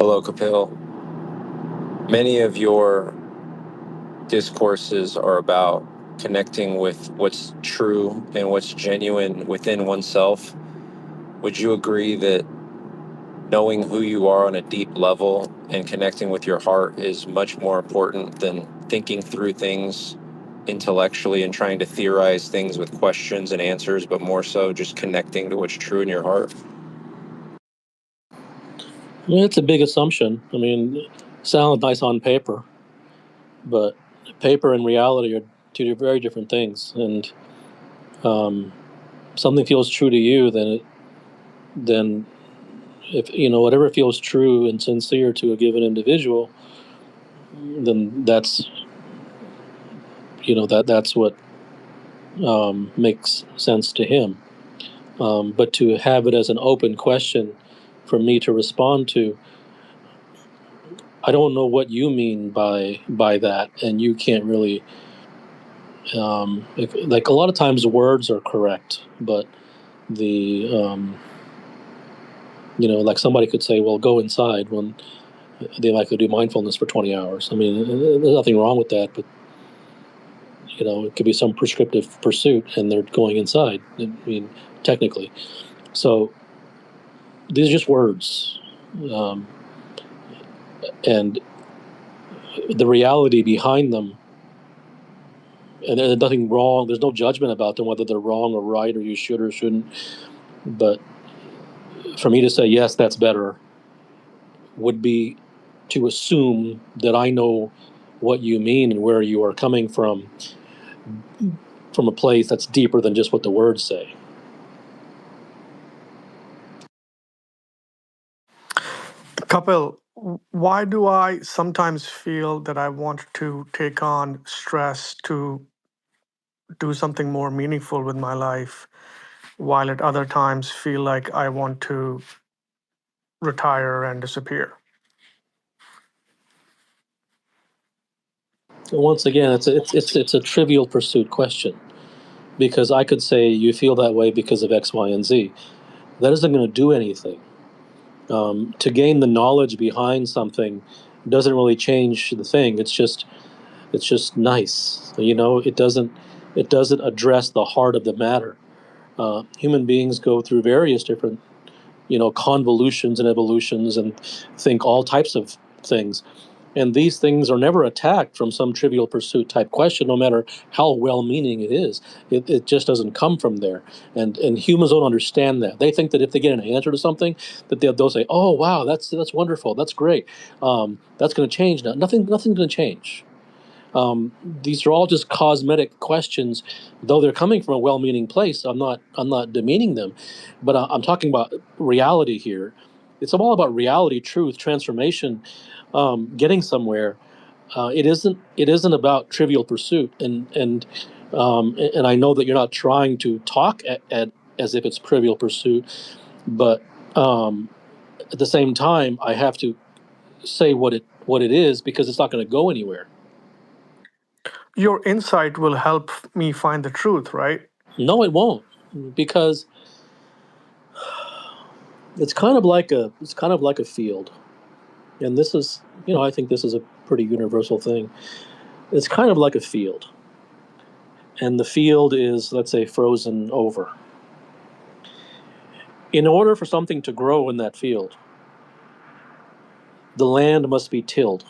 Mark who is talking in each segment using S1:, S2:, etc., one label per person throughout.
S1: Hello, Kapil. Many of your discourses are about connecting with what's true and what's genuine within oneself. Would you agree that knowing who you are on a deep level and connecting with your heart is much more important than thinking through things intellectually and trying to theorize things with questions and answers, but more so just connecting to what's true in your heart?
S2: Yeah, it's a big assumption. I mean, it sounds nice on paper, but paper and reality are two very different things. And something feels true to you, then if whatever feels true and sincere to a given individual, then that's what makes sense to him. But to have it as an open question for me to respond to, I don't know what you mean by that, and you can't really. Like a lot of times, words are correct, but the like somebody could say, "Well, go inside," when they like to do mindfulness for 20 hours. I mean, there's nothing wrong with that, but it could be some prescriptive pursuit, and they're going inside. I mean, technically, so these are just words, um, and the reality behind them. And there's nothing wrong. There's no judgment about them, whether they're wrong or right, or you should or shouldn't. But for me to say yes, that's better, would be to assume that I know what you mean and where you are coming from a place that's deeper than just what the words say.
S3: Kapil, why do I sometimes feel that I want to take on stress to do something more meaningful with my life, while at other times feel like I want to retire and disappear?
S2: So once again, it's a trivial pursuit question, because I could say you feel that way because of X, Y, and Z. That isn't going to do anything. To gain the knowledge behind something doesn't really change the thing. It's just nice. It doesn't address the heart of the matter. Human beings go through various different convolutions and evolutions and think all types of things. And these things are never attacked from some trivial pursuit type question, no matter how well meaning it is. It just doesn't come from there. And humans don't understand that. They think that if they get an answer to something, that they'll say, "Oh wow, that's wonderful, that's great, that's going to change now." Nothing's going to change. These are all just cosmetic questions, though they're coming from a well-meaning place. I'm not demeaning them, but I'm talking about reality here. It's all about reality, truth, transformation, getting somewhere. It isn't about trivial pursuit, and I know that you're not trying to talk at as if it's trivial pursuit, but at the same time, I have to say what it is, because it's not going to go anywhere.
S3: Your insight will help me find the truth, right?
S2: No, it won't, because it's kind of like a field, and this is, I think this is a pretty universal thing. It's kind of like a field, and the field is, let's say, frozen over. In order for something to grow in that field, the land must be tilled,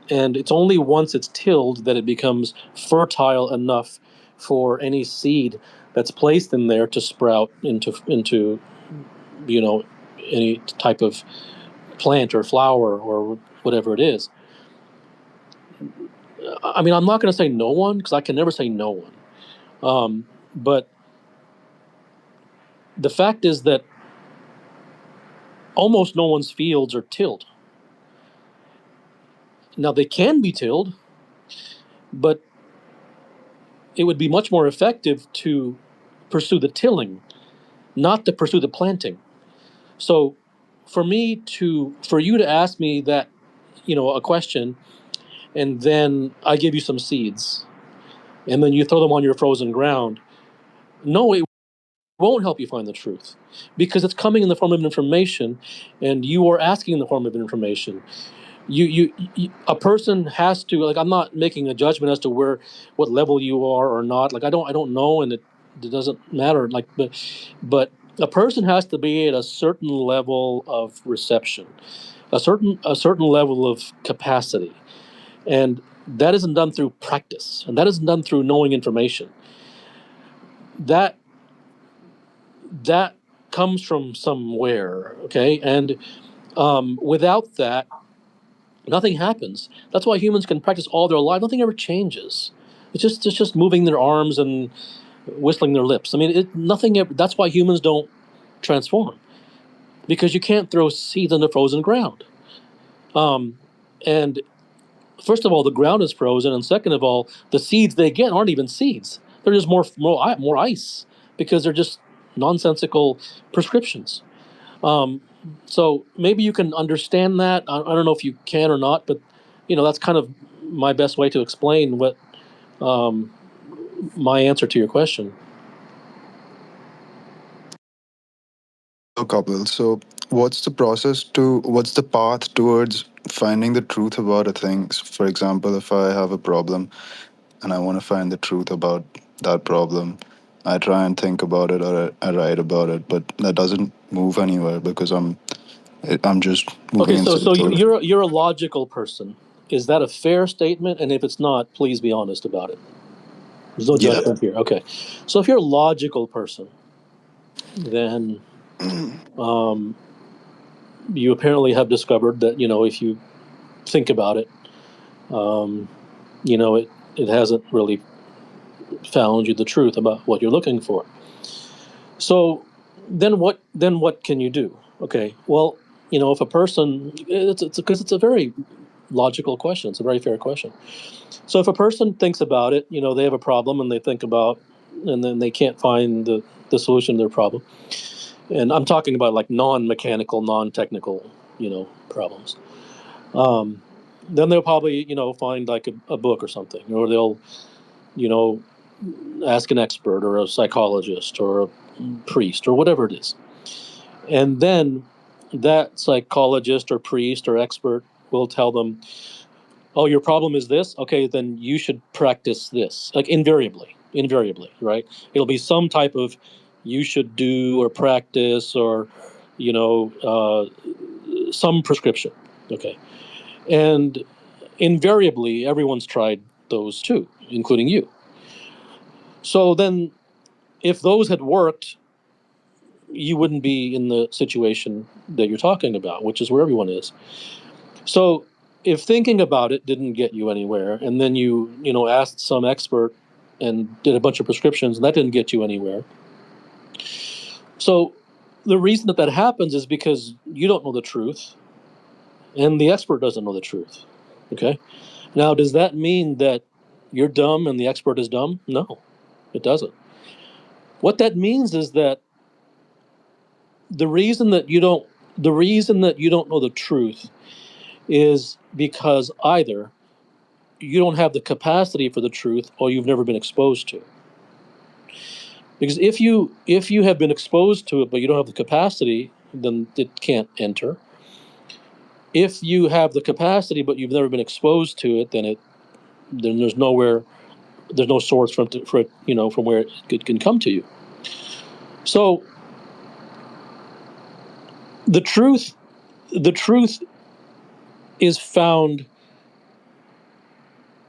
S2: and it's only once it's tilled that it becomes fertile enough for any seed that's placed in there to sprout into you know any type of plant or flower or whatever it is. I mean, I'm not going to say no one, because I can never say no one. But the fact is that almost no one's fields are tilled. Now, they can be tilled, but it would be much more effective to pursue the tilling, not to pursue the planting. So, for you to ask me that, a question, and then I give you some seeds, and then you throw them on your frozen ground. No, it won't help you find the truth, because it's coming in the form of information, and you are asking in the form of information. A person has to, like, I'm not making a judgment as to what level you are or not. Like, I don't know, and it doesn't matter. Like, but a person has to be at a certain level of reception, a certain level of capacity, and that isn't done through practice, and that isn't done through knowing information. That comes from somewhere, okay? And without that, nothing happens. That's why humans can practice all their life. Nothing ever changes. It's just moving their arms and whistling their lips. I mean, nothing ever. That's why humans don't transform, because you can't throw seeds on the frozen ground. And first of all, the ground is frozen, and second of all, the seeds they get aren't even seeds. They're just more ice, because they're just nonsensical prescriptions. Um, so maybe you can understand that. I don't know if you can or not, but that's kind of my best way to explain what um, my answer to your question.
S4: So, Kapil, so what's the path towards finding the truth about a thing? So, for example, if I have a problem and I want to find the truth about that problem, I try and think about it, or I write about it, but that doesn't move anywhere because I'm just moving
S2: Okay,
S4: in
S2: so
S4: circles.
S2: you're a logical person. Is that a fair statement? And if it's not, please be honest about it. There's no
S4: Yeah.
S2: judgment here. Okay, so if you're a logical person, then um, you apparently have discovered that if you think about it, um, it hasn't really found you the truth about what you're looking for. So then what can you do? Okay, well, if a person, it's because it's a very logical question. It's a very fair question. So if a person thinks about it, they have a problem and they think about, and then they can't find the solution to their problem. And I'm talking about like non-mechanical, non-technical, problems. Um, then they'll probably, find like a book or something, or they'll, you know, ask an expert or a psychologist or a priest or whatever it is. And then that psychologist or priest or expert will tell them, oh, your problem is this. Okay, then you should practice this. Like invariably, right? It'll be some type of you should do or practice or, some prescription. Okay. And invariably, everyone's tried those too, including you. So then, if those had worked, you wouldn't be in the situation that you're talking about, which is where everyone is. So if thinking about it didn't get you anywhere, and then you asked some expert and did a bunch of prescriptions, and that didn't get you anywhere. So the reason that happens is because you don't know the truth, and the expert doesn't know the truth. Okay. Now, does that mean that you're dumb and the expert is dumb? No, it doesn't. What that means is that the reason that you don't the reason that you don't know the truth is because either you don't have the capacity for the truth or you've never been exposed to it. Because if you have been exposed to it but you don't have the capacity, then it can't enter. If you have the capacity but you've never been exposed to it, then there's no source for it, from where it can come to you. So the truth the truth is found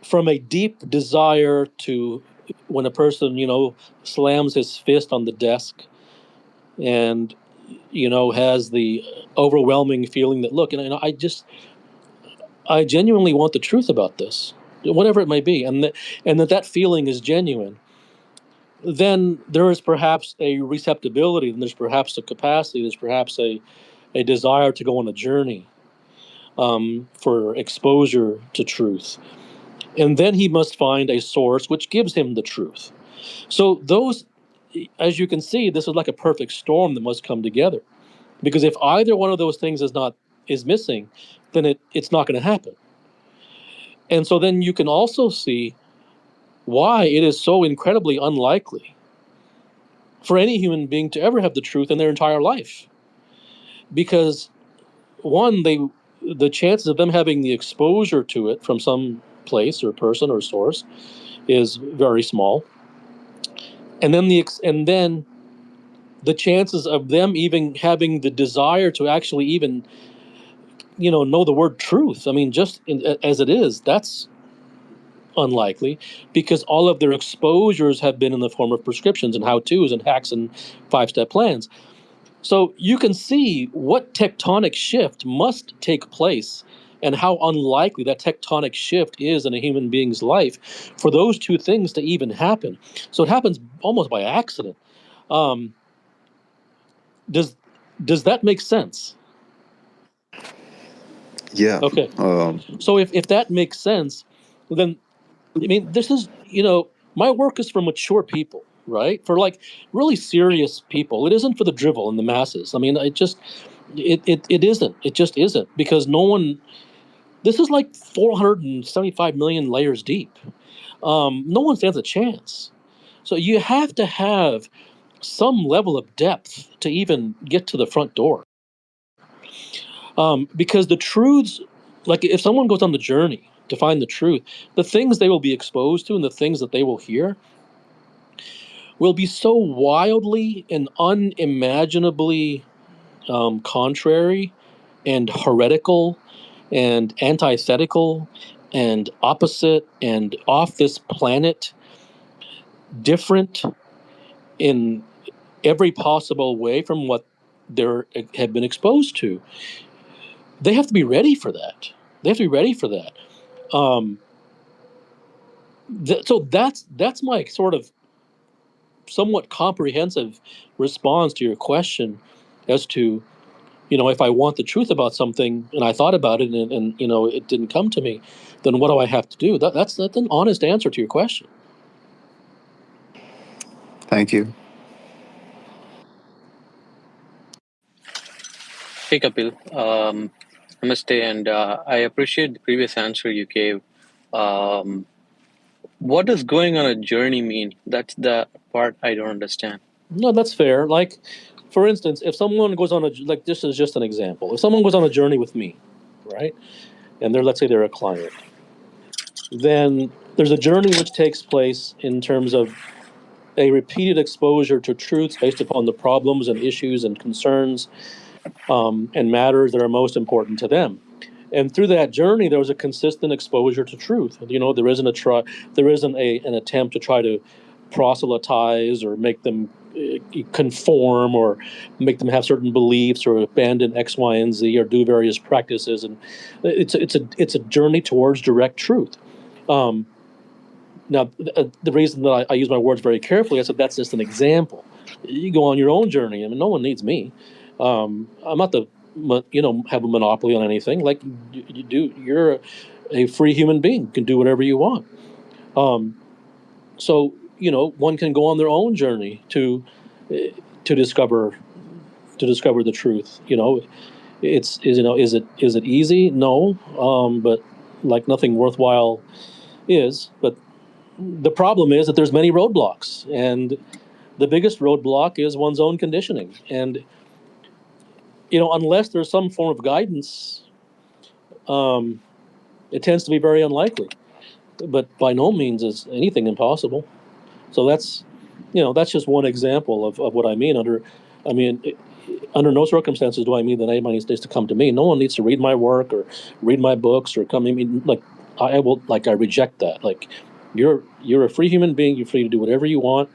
S2: from a deep desire to, when a person slams his fist on the desk and has the overwhelming feeling that, look, and I genuinely want the truth about this, whatever it may be, and that feeling is genuine, then there is perhaps a receptibility, and there's perhaps a capacity, there's perhaps a desire to go on a journey for exposure to truth. And then he must find a source which gives him the truth. So those, as you can see, this is like a perfect storm that must come together. Because if either one of those things is missing, then it's not going to happen. And so then you can also see why it is so incredibly unlikely for any human being to ever have the truth in their entire life, because one, the chances of them having the exposure to it from some place or person or source is very small, and then the chances of them even having the desire to actually even know the word truth, I mean, just as it is, that's unlikely, because all of their exposures have been in the form of prescriptions and how-tos and hacks and 5-step plans. So you can see what tectonic shift must take place and how unlikely that tectonic shift is in a human being's life for those two things to even happen. So it happens almost by accident. Um, does does that make sense?
S4: Yeah.
S2: Okay. So if that makes sense, then I mean, this is, my work is for mature people, right? For like really serious people. It isn't for the drivel and the masses. I mean, it isn't. It just isn't, because no one, this is like 475 million layers deep. No one stands a chance. So you have to have some level of depth to even get to the front door. Because the truths, like if someone goes on the journey to find the truth, the things they will be exposed to and the things that they will hear will be so wildly and unimaginably contrary and heretical and antithetical and opposite and off this planet, different in every possible way from what they have been exposed to. They have to be ready for that. They have to be ready for that. Um, so that's my sort of somewhat comprehensive response to your question as to, if I want the truth about something and I thought about it and it didn't come to me, then what do I have to do? That's an honest answer to your question.
S4: Thank you.
S5: Hey Kapil, Namaste, and I appreciate the previous answer you gave. Um, what does going on a journey mean? That's the part I don't understand.
S2: No, that's fair. Like, for instance, if someone goes on like, this is just an example. If someone goes on a journey with me, right, and let's say they're a client, then there's a journey which takes place in terms of a repeated exposure to truths based upon the problems and issues and concerns and matters that are most important to them. And through that journey, there was a consistent exposure to truth. There isn't an attempt to try to proselytize or make them conform or make them have certain beliefs or abandon X, Y, and Z or do various practices. And it's a journey towards direct truth. Now, the reason that I use my words very carefully, I said that's just an example. You go on your own journey. I mean, no one needs me. I'm not have a monopoly on anything. Like you do, you're a free human being. You can do whatever you want. So one can go on their own journey to discover the truth. Is it easy? No, but like nothing worthwhile is. But the problem is that there's many roadblocks, and the biggest roadblock is one's own conditioning. And unless there's some form of guidance, it tends to be very unlikely. But by no means is anything impossible. So that's just one example of what I mean. Under no circumstances do I mean that anybody needs to come to me. No one needs to read my work or read my books or come. I mean, like I reject that. Like you're a free human being. You're free to do whatever you want.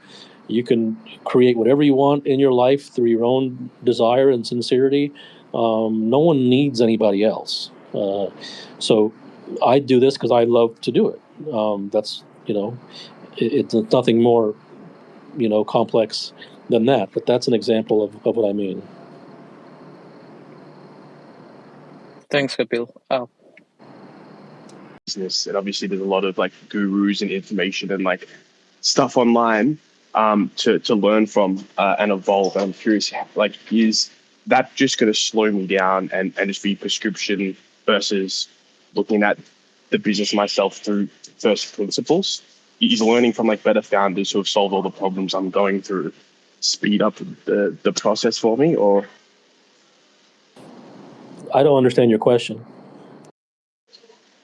S2: You can create whatever you want in your life through your own desire and sincerity. No one needs anybody else. So I do this because I love to do it. That's it's nothing more complex than that. But that's an example of what I mean.
S5: Thanks, Kapil.
S6: Business, and obviously there's a lot of like gurus and information and like stuff online to learn from and evolve. And I'm curious, like, is that just going to slow me down and just be prescription versus looking at the business myself through first principles? Is learning from like better founders who have solved all the problems I'm going through speed up the process for me? Or
S2: I don't understand your question.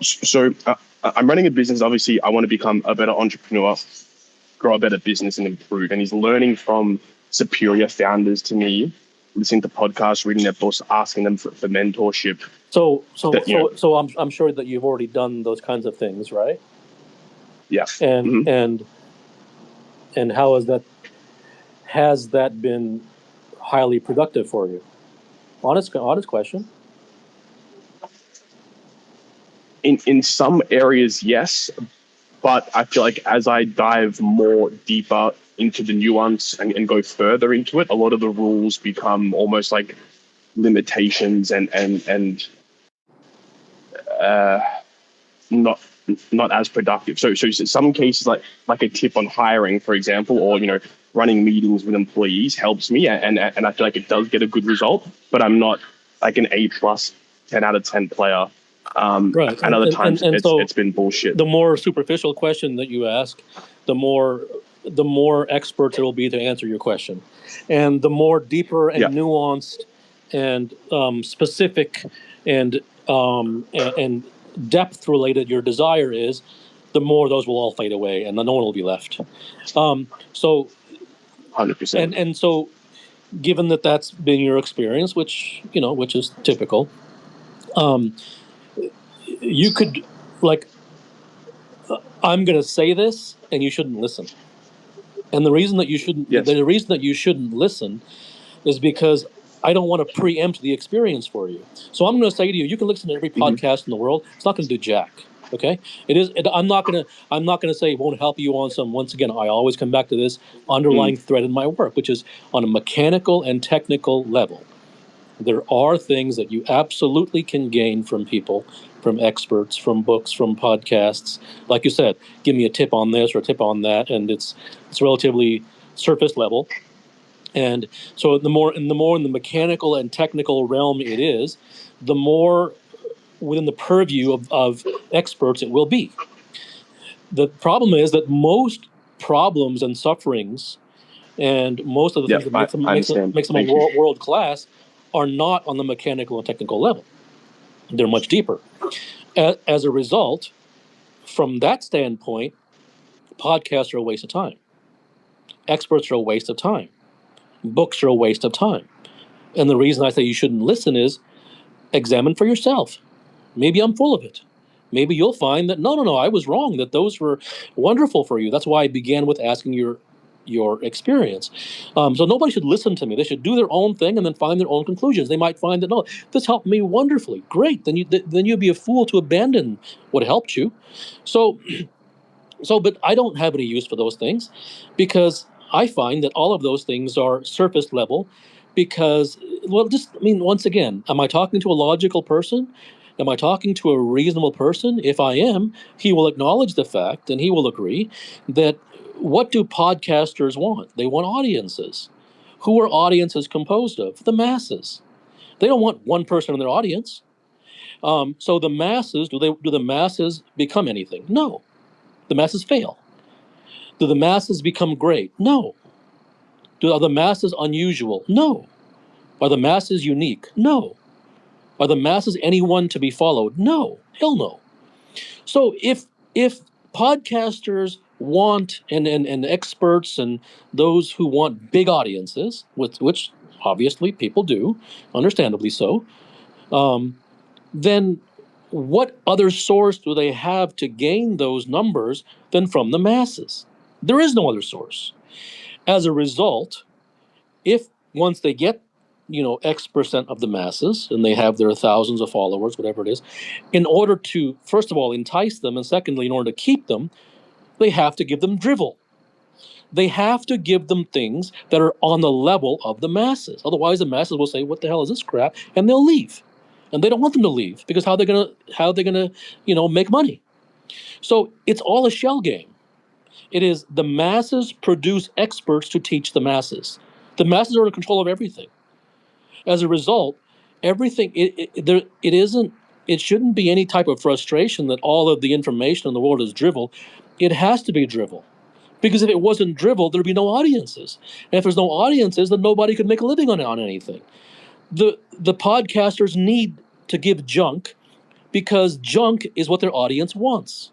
S6: so I'm running a business. Obviously, I want to become a better entrepreneur, grow a better business, and improve. And he's learning from superior founders to me, listening to podcasts, reading their books, asking them for mentorship.
S2: So
S6: That,
S2: I'm sure that you've already done those kinds of things, right?
S6: yeah.
S2: And
S6: Mm-hmm.
S2: and has that been highly productive for you? Honest question.
S6: In some areas, yes, but I feel like as I dive more deeper into the nuance and go further into it, a lot of the rules become almost like limitations and uh, not not as productive. So some cases, like a tip on hiring, for example, or running meetings with employees helps me, and I feel like it does get a good result. But I'm not like an A+, 10 out of 10 player.
S2: Right.
S6: And other times
S2: And so
S6: it's been bullshit.
S2: the more superficial question that you ask, the more experts there will be to answer your question, and the more deeper
S6: Yeah,
S2: and nuanced and specific and depth related your desire is, the more those will all fade away, and then no one will be left. So
S6: 100%.
S2: and so, given that that's been your experience, which is typical, um, you could like I'm going to say this, and you shouldn't listen. And the reason that
S6: Yes.
S2: you shouldn't listen is because I don't want to preempt the experience for you. So I'm going to say to you, you can listen to every
S6: Mm-hmm.
S2: podcast in the world. It's not going to do jack. Okay. I'm not going to say it won't help you on some, once again, I always come back to this underlying thread in my work, which is on a mechanical and technical level. There are things that you absolutely can gain from people, from experts, from books, from podcasts. Like you said, give me a tip on this or a tip on that, and it's relatively surface level. And so the more in the mechanical and technical realm it is, the more within the purview of experts it will be. The problem is that most problems and sufferings and most of the things
S6: Yep,
S2: that
S6: I understand.
S2: makes them a
S6: Thank you.
S2: world class are not on the mechanical and technical level. They're much deeper. As a result, from that standpoint, podcasts are a waste of time. Experts are a waste of time. Books are a waste of time. And the reason I say you shouldn't listen is examine for yourself. Maybe I'm full of it. Maybe you'll find that no, I was wrong, that those were wonderful for you. That's why I began with asking your experience. So nobody should listen to me. They should do their own thing and then find their own conclusions. They might find that, no, this helped me wonderfully. Great. Then you'd be a fool to abandon what helped you. So but I don't have any use for those things, because I find that all of those things are surface level. Because, well, just, I mean, once again, am I talking to a logical person? Am I talking to a reasonable person? If I am, he will acknowledge the fact and he will agree that, what do podcasters want? They want audiences. Who are audiences composed of? The masses. They don't want one person in their audience. So the masses, do the masses become anything? No. The masses fail. Do the masses become great? No. Are the masses unusual? No. Are the masses unique? No. Are the masses anyone to be followed? No. Hell no. So if podcasters want and experts and those who want big audiences, which obviously people do, understandably so, then what other source do they have to gain those numbers than from the masses? There is no other source. As a result, if once they get, X% of the masses and they have their thousands of followers, whatever it is, in order to, first of all, entice them, and secondly, in order to keep them, they have to give them drivel. They have to give them things that are on the level of the masses. Otherwise, the masses will say, "What the hell is this crap?" and they'll leave. And they don't want them to leave, because how are they gonna make money? So it's all a shell game. It is the masses produce experts to teach the masses. The masses are in control of everything. As a result, everything it isn't. It shouldn't be any type of frustration that all of the information in the world is drivel. It has to be drivel. Because if it wasn't drivel, there'd be no audiences. And if there's no audiences, then nobody could make a living on anything. The podcasters need to give junk because junk is what their audience wants.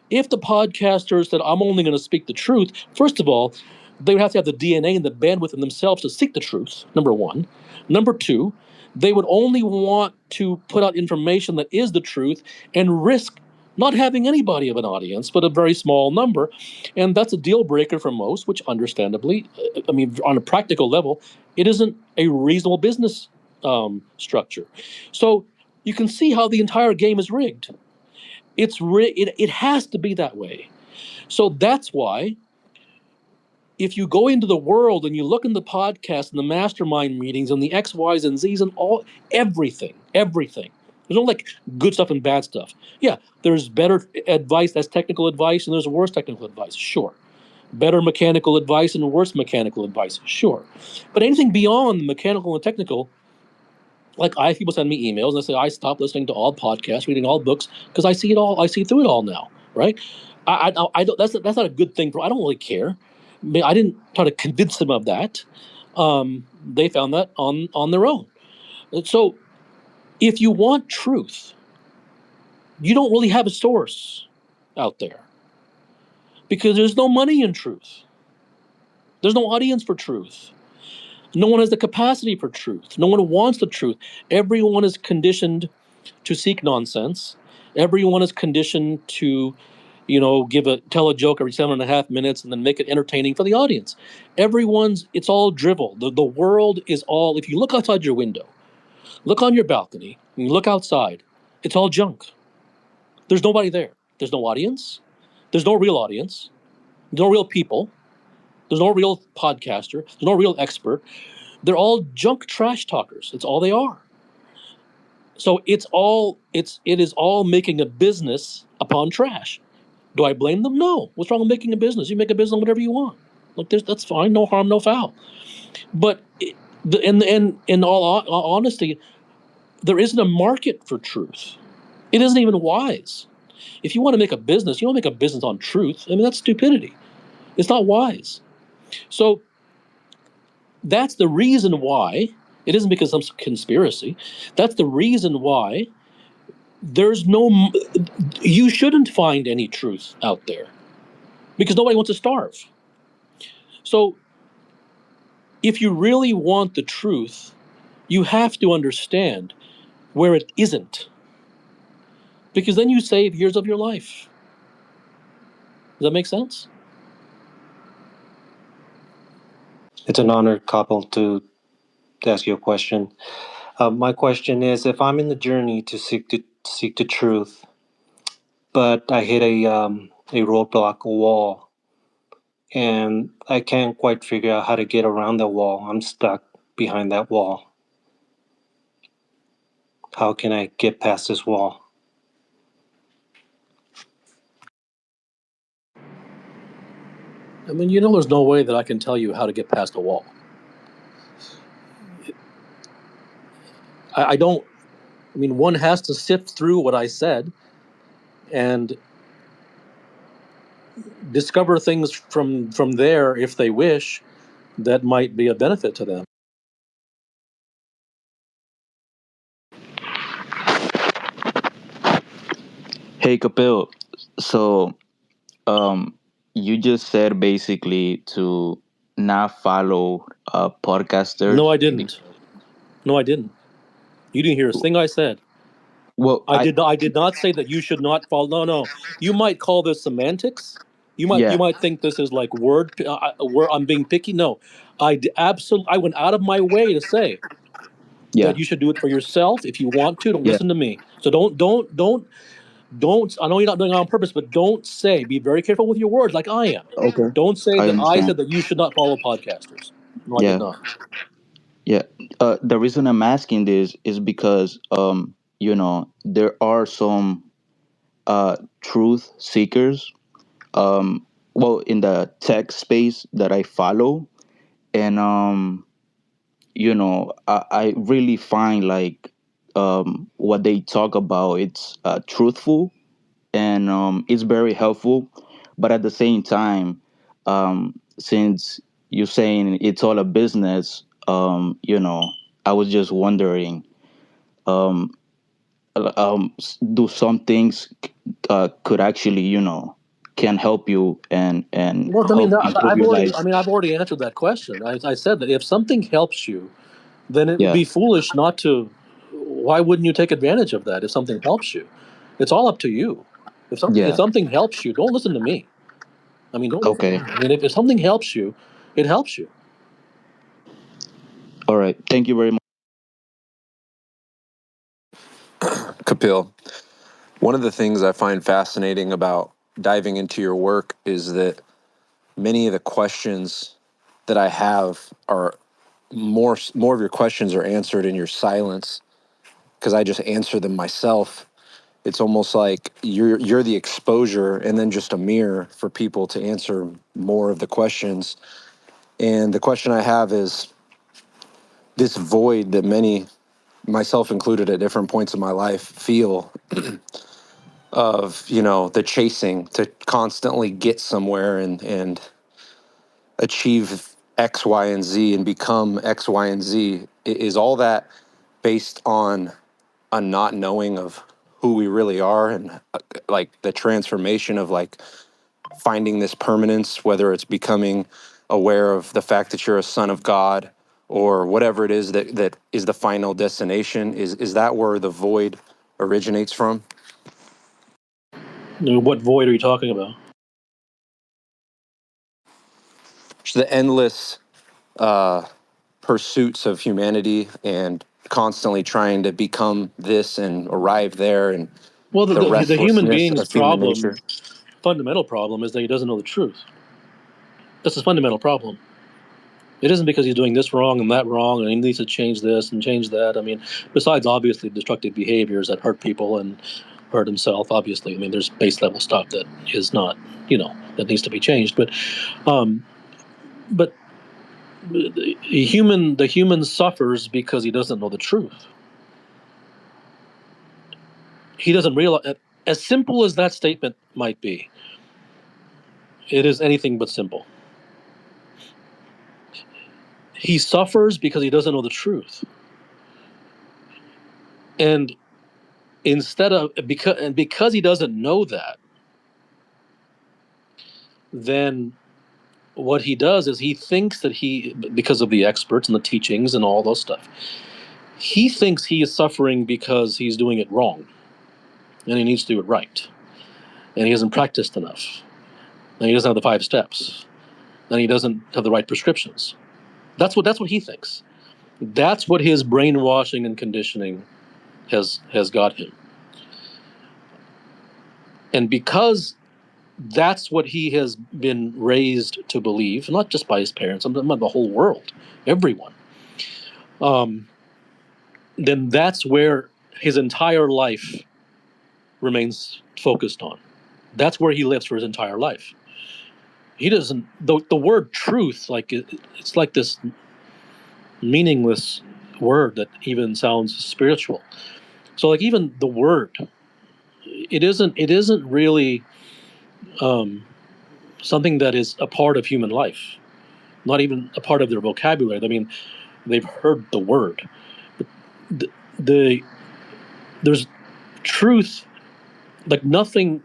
S2: If the podcasters said, I'm only going to speak the truth, first of all, they would have to have the DNA and the bandwidth in themselves to seek the truth, number one. Number two, they would only want to put out information that is the truth and risk not having anybody of an audience, but a very small number. And that's a deal breaker for most, which understandably, I mean, on a practical level, it isn't a reasonable business structure. So you can see how the entire game is rigged. It has to be that way. So that's why if you go into the world and you look in the podcast and the mastermind meetings and the X, Y's, and Z's and everything. There's no like good stuff and bad stuff. Yeah, there's better advice that's technical advice and there's worse technical advice. Sure. Better mechanical advice and worse mechanical advice. Sure. But anything beyond mechanical and technical, like people send me emails and they say I stopped listening to all podcasts, reading all books because I see it all. I see through it all now, right? I don't. That's not a good thing. I don't really care. I mean, I didn't try to convince them of that. They found that on their own. So, if you want truth, you don't really have a source out there because there's no money in truth. There's no audience for truth. No one has the capacity for truth. No one wants the truth. Everyone is conditioned to seek nonsense. Everyone is conditioned to, tell a joke every 7.5 minutes and then make it entertaining for the audience. It's all drivel. The world is all, if you look outside your window, look on your balcony, and you look outside, it's all junk. There's nobody there. There's no audience. There's no real audience. There's no real people. There's no real podcaster. There's no real expert. They're all junk trash talkers. It's all they are. So it is all making a business upon trash. Do I blame them? No. What's wrong with making a business? You make a business on whatever you want. Like that's fine. No harm, no foul. But in all honesty, there isn't a market for truth. It isn't even wise. If you want to make a business, you don't make a business on truth. I mean, that's stupidity. It's not wise. So that's the reason why. It isn't because of some conspiracy. That's the reason why there's no. You shouldn't find any truth out there because nobody wants to starve. So if you really want the truth, you have to understand where it isn't, because then you save years of your life. Does that make sense?
S7: It's an honor, Kapil, to ask you a question. My question is: if I'm in the journey to seek the truth, but I hit a roadblock, a wall, and I can't quite figure out how to get around the wall. I'm stuck behind that wall. How can I get past this wall?
S2: I mean, there's no way that I can tell you how to get past a wall. I don't. I mean, one has to sift through what I said and discover things from there, if they wish, that might be a benefit to them.
S8: Hey Kapil, so um, you just said basically to not follow podcasters.
S2: No, I didn't. No, I didn't. You didn't hear a thing I said.
S8: Well,
S2: I did not say that you should not follow. No, no. You might call this semantics. You
S8: yeah,
S2: might think this is like word I'm being picky. No, absolutely. I went out of my way to say
S8: yeah,
S2: that you should do it for yourself. If you want to, don't
S8: yeah.
S2: listen to me. So don't. I know you're not doing it on purpose, but don't say. Be very careful with your words, like I am.
S8: Okay,
S2: Don't say
S8: I
S2: that I
S8: understand.
S2: said that you should not follow podcasters. No, I did
S8: Yeah,
S2: not.
S8: yeah. The reason I'm asking this is because there are some truth seekers. Well, in the tech space that I follow, and I really find like what they talk about, it's truthful, and it's very helpful, but at the same time, Since you're saying it's all a business, I was just wondering, um, do some things could actually, can help you and
S2: Well, I mean,
S8: help improve your life?
S2: I've already answered that question. I said that if something helps you, then it would
S8: Yeah,
S2: be foolish not to. Why wouldn't you take advantage of that if something helps you? It's all up to you. If
S8: yeah.
S2: something helps you, don't listen to me. I mean, don't listen to
S8: Okay.
S2: me. I mean, if something helps you, it helps you.
S8: All right. Thank you very much.
S1: Kapil, one of the things I find fascinating about diving into your work is that many of the questions that I have are more of your questions are answered in your silence because I just answer them myself. It's almost like you're the exposure and then just a mirror for people to answer more of the questions. And the question I have is this void that many, myself included at different points in my life, feel of, the chasing to constantly get somewhere and achieve X, Y, and Z and become X, Y, and Z. Is all that based on a not knowing of who we really are and like the transformation of like finding this permanence, whether it's becoming aware of the fact that you're a son of God or whatever it is that is the final destination? Is that where the void originates from?
S2: What void are you talking about?
S1: It's the endless uh, pursuits of humanity and constantly trying to become this and arrive there, and
S2: Well,
S1: the
S2: the human
S1: restlessness
S2: being's
S1: of human nature.
S2: fundamental problem, is that he doesn't know the truth. That's his fundamental problem. It isn't because he's doing this wrong and that wrong, and he needs to change this and change that. I mean, besides obviously destructive behaviors that hurt people and hurt himself. Obviously, I mean, there's base level stuff that is not, that needs to be changed. Um, but the human suffers because he doesn't know the truth. He doesn't realize. As simple as that statement might be, it is anything but simple. He suffers because he doesn't know the truth, and because he doesn't know that, then what he does is he thinks that because of the experts and the teachings and all those stuff, he thinks he is suffering because he's doing it wrong, and he needs to do it right, and he hasn't practiced enough, and he doesn't have the 5 steps, and he doesn't have the right prescriptions. That's what he thinks. That's what his brainwashing and conditioning has got him. And because that's what he has been raised to believe, not just by his parents, I'm talking about the whole world, everyone, um, then that's where his entire life remains focused on. That's where he lives for his entire life. He doesn't, the word truth, like it's like this meaningless word that even sounds spiritual. So like even the word, it isn't really um, something that is a part of human life, not even a part of their vocabulary. I mean, they've heard the word, but the there's truth, like nothing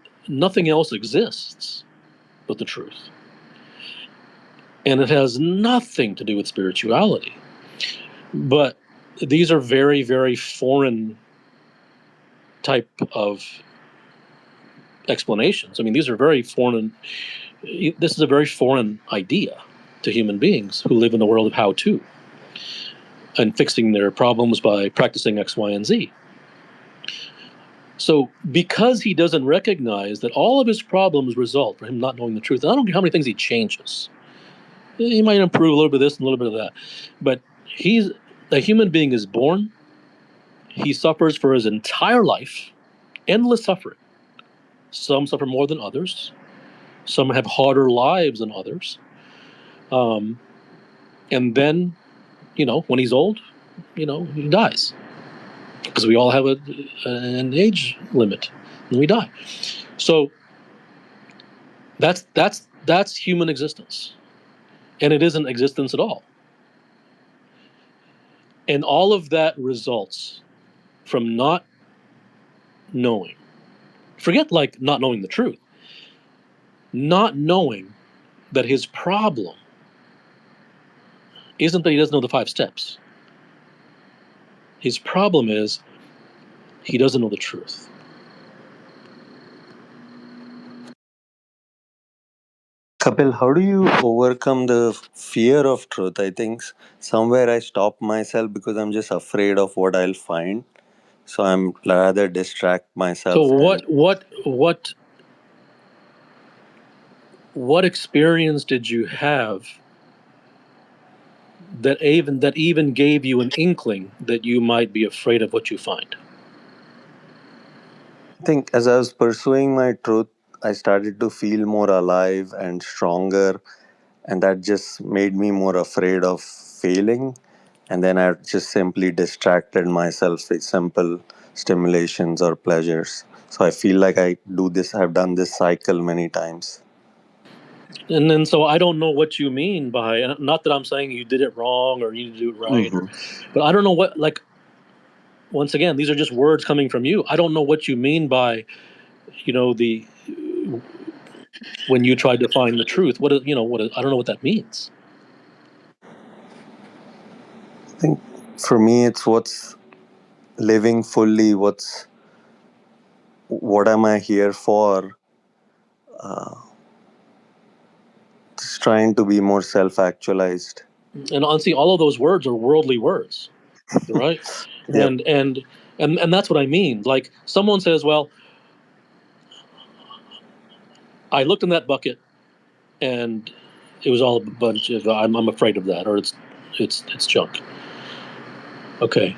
S2: else exists but the truth, and it has nothing to do with spirituality. But these are very, very foreign type of explanations. I mean, these are very foreign. This is a very foreign idea to human beings who live in the world of how to and fixing their problems by practicing X, Y, and Z. So, because he doesn't recognize that all of his problems result from him not knowing the truth, and I don't care how many things he changes. He might improve a little bit of this and a little bit of that, but he's a human being is born. He suffers for his entire life, endless suffering. Some suffer more than others. Some have harder lives than others. Um, and then, when he's old, he dies because we all have an age limit and we die. So that's That's human existence. And it isn't existence at all. And all of that results from not knowing. Forget like not knowing the truth. Not knowing that his problem isn't that he doesn't know the 5 steps. His problem is he doesn't know the truth.
S9: Kapil, how do you overcome the fear of truth? I think somewhere I stop myself because I'm just afraid of what I'll find. So I'm rather distract
S2: So
S9: myself than.
S2: what experience did you have that even gave you an inkling that you might be afraid of what you find?
S9: I think as I was pursuing my truth, I started to feel more alive and stronger, and that just made me more afraid of failing. And then I just simply distracted myself with simple stimulations or pleasures. So I feel like I've done this cycle many times.
S2: And then so I don't know what you mean by, and not that I'm saying you did it wrong or you need to do it right,
S9: Hmm.
S2: but I don't know what, like, once again, these are just words coming from you. I don't know what you mean by, the when you tried to find the truth. I don't know what that means.
S9: I think for me, it's what's living fully, what am I here for? Just trying to be more self actualized.
S2: And honestly, all of those words are worldly words, right?
S9: Yep.
S2: And that's what I mean. Like someone says, well, I looked in that bucket and it was all a bunch of I'm afraid of that, or it's junk. Okay,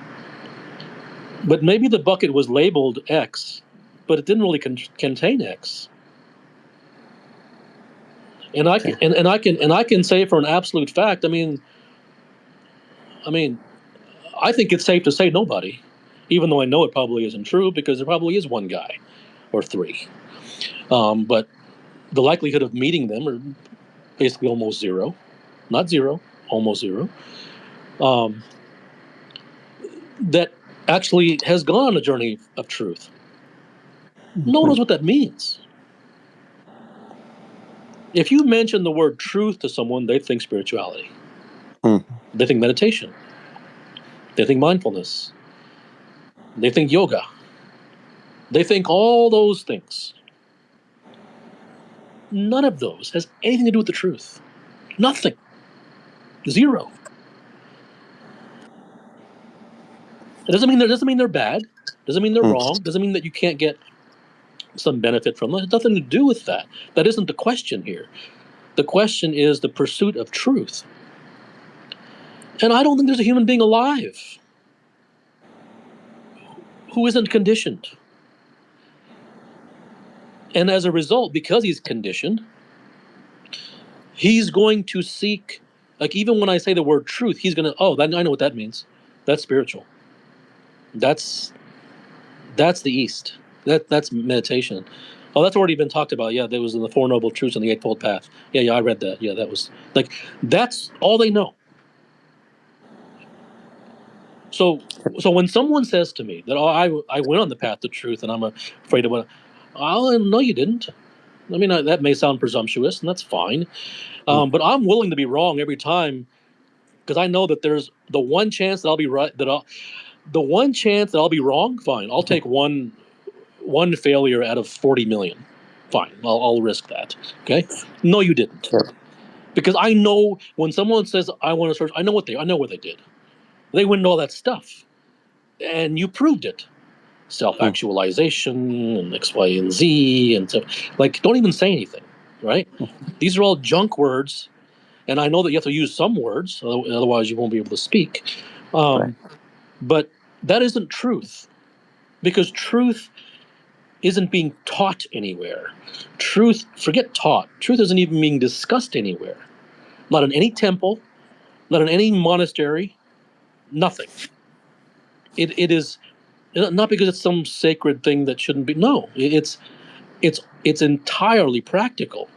S2: but maybe the bucket was labeled X, but it didn't really contain X. And I can,
S9: Okay.
S2: and I can say for an absolute fact. I mean, I think it's safe to say nobody, even though I know it probably isn't true because there probably is one guy or 3. But the likelihood of meeting them are basically almost zero, not zero, almost zero. Um, that actually has gone on a journey of truth. No one knows what that means. If you mention the word truth to someone, they think spirituality,
S9: Mm.
S2: they think meditation, they think mindfulness, they think yoga, they think all those things. None of those has anything to do with the truth. Nothing. Zero. It doesn't mean they're bad. Doesn't mean they're
S9: Mm.
S2: wrong. Doesn't mean that you can't get some benefit from them. It has nothing to do with that. That isn't the question here. The question is the pursuit of truth. And I don't think there's a human being alive who isn't conditioned. And as a result, because he's conditioned, he's going to seek, like, even when I say the word truth, he's going to, I know what that means. That's spiritual. That's the East. That's meditation. Oh, that's already been talked about. Yeah, there was in the Four Noble Truths and the Eightfold Path. Yeah, I read that. Yeah, that was like, that's all they know. So, when someone says to me that, I went on the path to truth and I'm afraid of what, no, you didn't. I mean, that may sound presumptuous, and that's fine.
S9: Mm.
S2: But I'm willing to be wrong every time because I know that there's the one chance that I'll be right. The one chance that I'll be wrong. Fine, I'll take one failure out of 40 million. Fine, I'll risk that. Okay. No, you didn't.
S9: Yep.
S2: Because I know when someone says I want to search, I know what they did. They went into all that stuff, and you proved it.
S9: Mm.
S2: Self-actualization and X, Y, and Z and stuff. Like, don't even say anything, right? These are all junk words, and I know that you have to use some words, otherwise you won't be able to speak.
S9: Right.
S2: But that isn't truth, because truth isn't being taught anywhere. Truth, forget taught. Truth isn't even being discussed anywhere. Not in any temple, not in any monastery, nothing. It is not because it's some sacred thing that shouldn't be. No, it's entirely practical.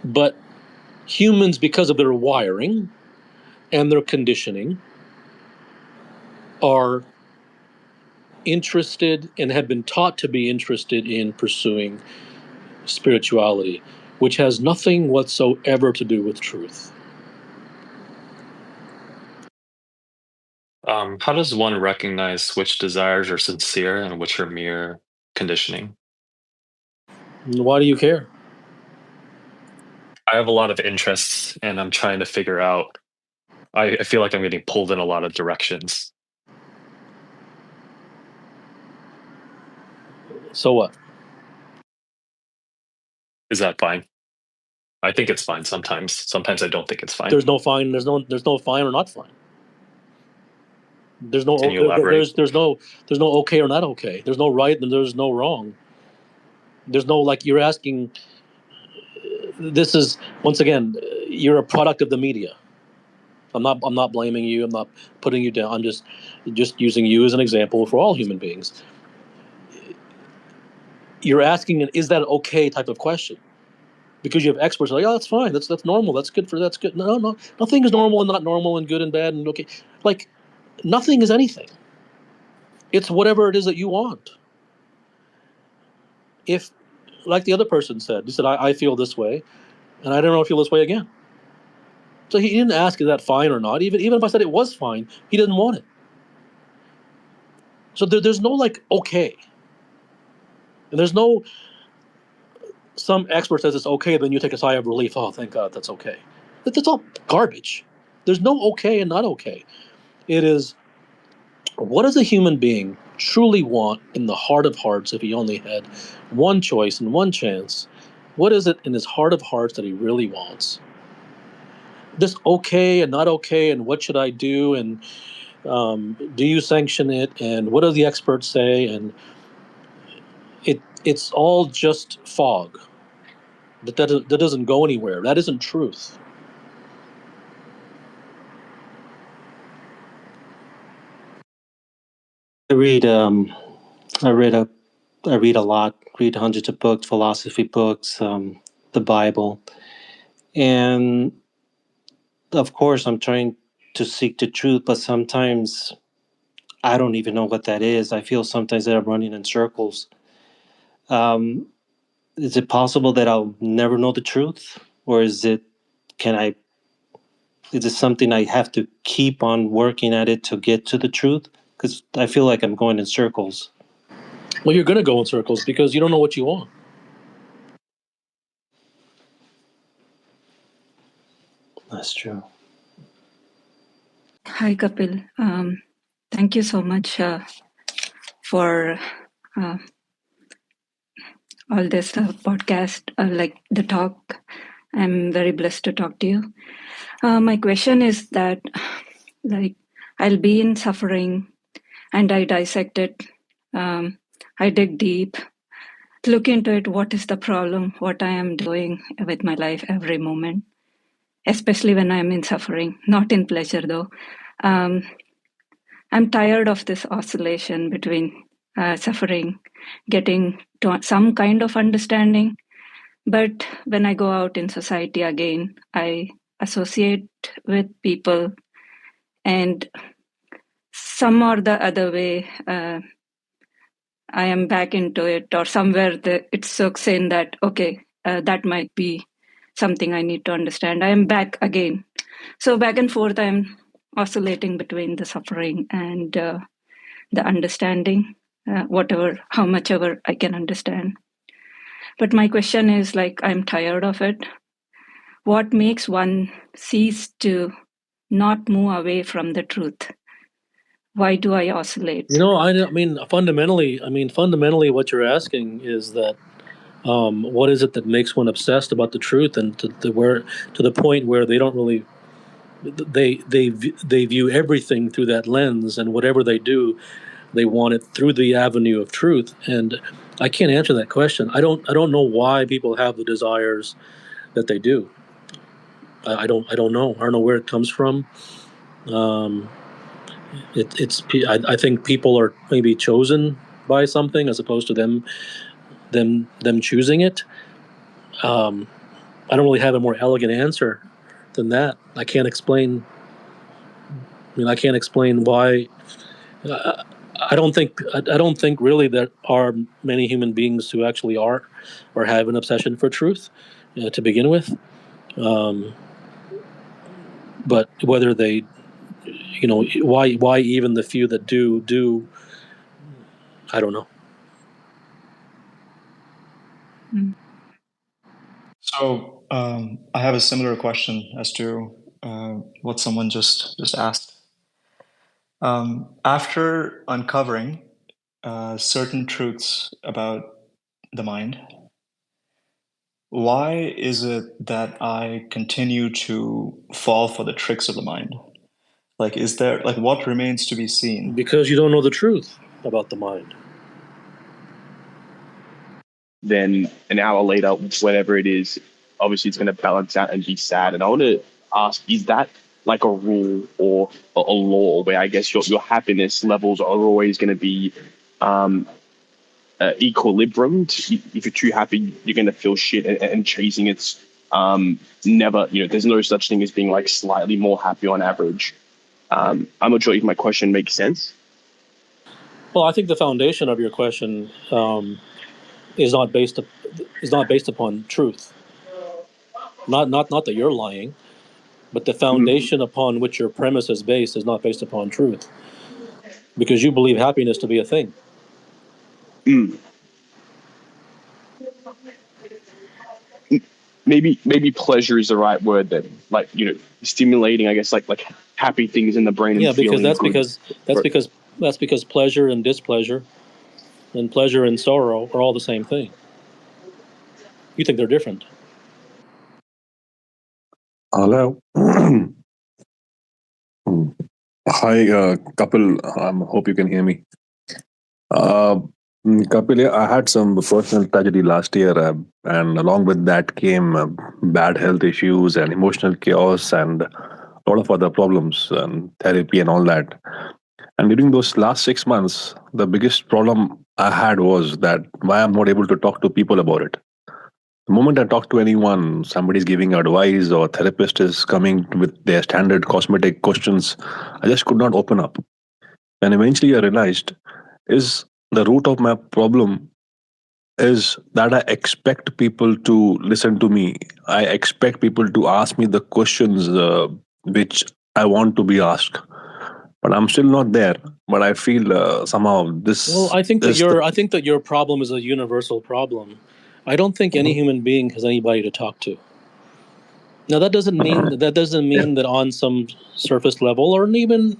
S2: But humans, because of their wiring and their conditioning, are interested and have been taught to be interested in pursuing spirituality, which has nothing whatsoever to do with truth.
S10: How does one recognize which desires are sincere and which are mere conditioning?
S2: Why do you care?
S10: I have a lot of interests and I'm trying to figure out. I feel like I'm getting pulled in a lot of directions.
S2: So what?
S10: Is that fine? I think it's fine sometimes. Sometimes I don't think it's fine.
S2: There's no fine. There's no fine or not fine. There's no
S10: Can you elaborate?
S2: there's no okay or not okay. There's no right and there's no wrong. There's no, like, you're asking. This is, once again, you're a product of the media. I'm not blaming you. I'm not putting you down. I'm just using you as an example for all human beings. You're asking an is that okay type of question because you have experts like, oh, that's fine. That's normal. That's good. No. Nothing is normal and not normal and good and bad and okay. Like, nothing is anything. It's whatever it is that you want. If, like the other person said, he said, I feel this way, and I don't know if I feel this way again. So he didn't ask, is that fine or not? Even if I said it was fine, he didn't want it. So there's no, like, okay. And there's no, some expert says it's okay, then you take a sigh of relief. Oh, thank God, that's okay. That's all garbage. There's no okay and not okay. It is, what does a human being truly want in the heart of hearts if he only had one choice and one chance? What is it in his heart of hearts that he really wants? This okay and not okay, and what should I do, and do you sanction it, and what do the experts say, and it's all just fog that doesn't go anywhere. That isn't truth.
S7: I read I read a I read a lot, read hundreds of books, philosophy books, the Bible, and of course I'm trying to seek the truth, but sometimes I don't even know what that is. I feel sometimes that I'm running in circles. Um, is it possible that I'll never know the truth, or can I? Is it something I have to keep on working at it to get to the truth? Because I feel like I'm going in circles.
S2: Well, you're going to go in circles because you don't know what you want.
S7: That's true.
S11: Hi, Kapil. Thank you so much for uh, all this podcast, like the talk. I'm very blessed to talk to you. My question is that, like, I'll be in suffering and I dissect it. I dig deep, look into it. What is the problem? What I am doing with my life every moment, especially when I'm in suffering, not in pleasure though. I'm tired of this oscillation between suffering, getting to some kind of understanding. But when I go out in society again, I associate with people, and some or the other way, I am back into it, or somewhere it soaks in that, okay, that might be something I need to understand. I am back again. So back and forth, I'm oscillating between the suffering and the understanding, how much ever I can understand. But my question is, like, I'm tired of it. What makes one cease to not move away from the truth? Why do I oscillate?
S2: Fundamentally, what you're asking is that, what is it that makes one obsessed about the truth, and to the point where they don't really, they view everything through that lens, and whatever they do, they want it through the avenue of truth. And I can't answer that question. I don't know why people have the desires that they do. I don't know. I don't know where it comes from. I think people are maybe chosen by something as opposed to them choosing it. I don't really have a more elegant answer than that. I can't explain. I can't explain why. I don't think. I don't think really there are many human beings who actually are, or have an obsession for truth, to begin with. Um, but whether they, why even the few that do, I don't know.
S12: So I have a similar question as to what someone just asked. After uncovering certain truths about the mind, why is it that I continue to fall for the tricks of the mind? Like, is there, like, what remains to be seen?
S2: Because you don't know the truth about the mind.
S6: Then an hour later, whatever it is, obviously it's going to balance out and be sad. And I want to ask, is that like a rule or a law where I guess your happiness levels are always going to be equilibrium? If you're too happy, you're going to feel shit, and chasing it's never, there's no such thing as being like slightly more happy on average. I'm not sure if my question makes sense.
S2: Well, I think the foundation of your question is not based upon truth. Not that you're lying, but the foundation upon which your premise is based is not based upon truth, because you believe happiness to be a thing.
S6: Mm. Maybe pleasure is the right word then. Like, stimulating, I guess, like happy things in the brain and
S2: Because
S6: feeling good.
S2: that's because pleasure and displeasure and pleasure and sorrow are all the same thing. You think they're different.
S13: Hello. Hi, Kapil. Hope you can hear me. Uh, Kapil, yeah, I had some personal tragedy last year, and along with that came bad health issues and emotional chaos and a lot of other problems and therapy and all that. And during those last 6 months, the biggest problem I had was that why I'm not able to talk to people about it. The moment I talk to anyone, somebody's giving advice or therapist is coming with their standard cosmetic questions, I just could not open up. And eventually I realized is the root of my problem is that I expect people to listen to me. I expect people to ask me the questions which I want to be asked. But I'm still not there. But I feel somehow this
S2: Well, I think that
S13: is the.
S2: your problem is a universal problem. I don't think any human being has anybody to talk to. Now that doesn't mean that on some surface level, or even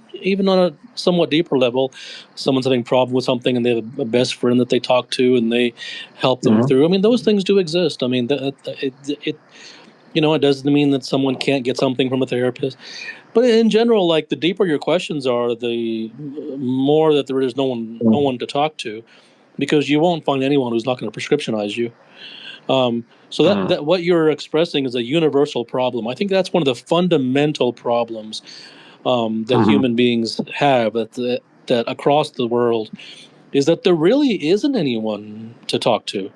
S2: on a somewhat deeper level, someone's having a problem with something and they have a best friend that they talk to and they help them
S13: Mhm.
S2: through. I mean, those things do exist. I mean, it it doesn't mean that someone can't get something from a therapist. But in general, like, the deeper your questions are, the more that there is no one to talk to, because you won't find anyone who's not going to prescriptionize you. So that what you're expressing is a universal problem. I think that's one of the fundamental problems that human beings have, that across the world, is that there really isn't anyone to talk to,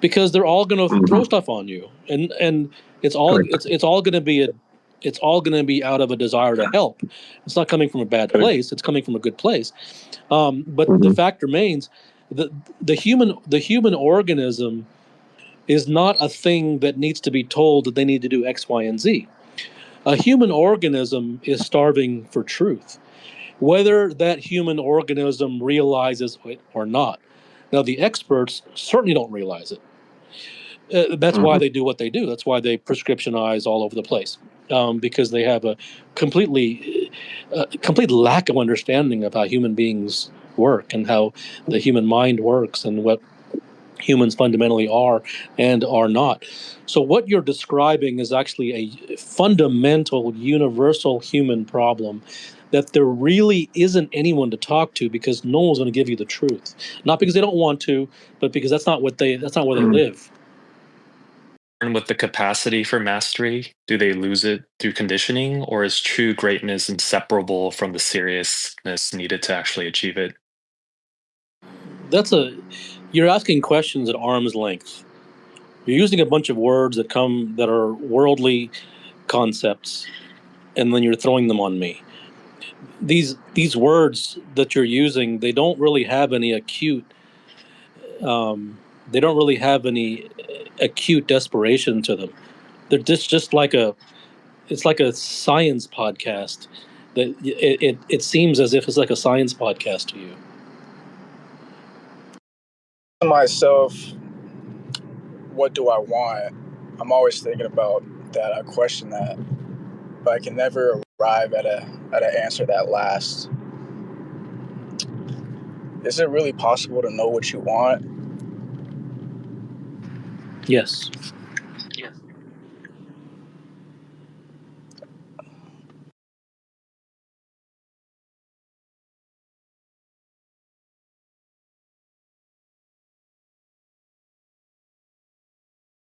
S2: because they're all going to throw stuff on you, and it's all going to be out of a desire to help. It's not coming from a bad place. It's coming from a good place. But the fact remains that the human organism is not a thing that needs to be told that they need to do X, Y, and Z. A human organism is starving for truth, whether that human organism realizes it or not. Now, the experts certainly don't realize it. That's why they do what they do. That's why they prescriptionize all over the place, because they have a complete lack of understanding of how human beings work and how the human mind works and what humans fundamentally are and are not. So what you're describing is actually a fundamental, universal human problem, that there really isn't anyone to talk to, because no one's going to give you the truth. Not because they don't want to, but because that's not where they live.
S10: And with the capacity for mastery, do they lose it through conditioning, or is true greatness inseparable from the seriousness needed to actually achieve it?
S2: You're asking questions at arm's length. You're using a bunch of words that are worldly concepts, and then you're throwing them on me. These words that you're using, they don't really have any acute. They don't really have any acute desperation to them. They're just like it's like a science podcast. That it seems as if it's like a science podcast to you.
S14: Myself, what do I want? I'm always thinking about that. I question that, but I can never arrive at an answer that lasts. Is it really possible to know what you want?
S2: Yes.